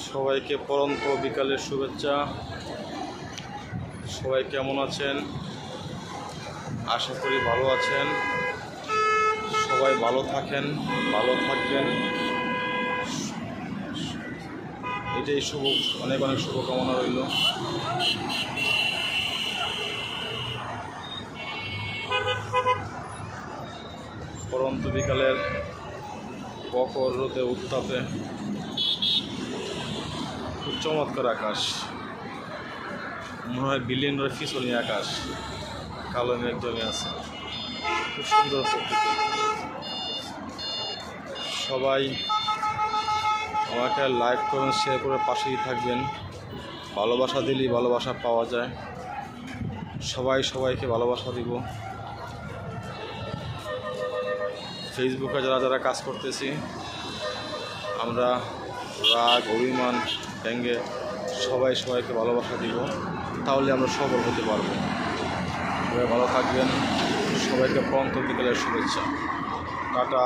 সবাইকে পরন্ত বিকালের শুভেচ্ছা। সবাই কেমন আছেন? আশা করি ভালো আছেন। সবাই ভালো থাকেন, ভালো থাকবেন, এটাই অনেক অনেক শুভকামনা রইল। পরন্ত বিকালের প্রখর রোদে উত্তাপে খুব চমৎকার আকাশ, মনে হয় বিলিয়ন ফিসনি আকাশ, কালো মেঘ জমে আছে, খুব সুন্দর প্রকৃতি। সবাই আমাকে লাইক করুন, শেয়ার করে পাশেই থাকবেন। ভালোবাসা দিলেই ভালোবাসা পাওয়া যায়। সবাই সবাইকে ভালোবাসা দিব। ফেসবুকে যারা যারা কাজ করতেছি, আমরা রাগ অভিমান ভেঙে সবাই সবাইকে ভালোবাসা দিব, তাহলে আমরা সফল হতে পারবো। সবাই ভালো থাকবেন। সবাইকে পরন্ত বিকেলের শুভেচ্ছা। টাটা।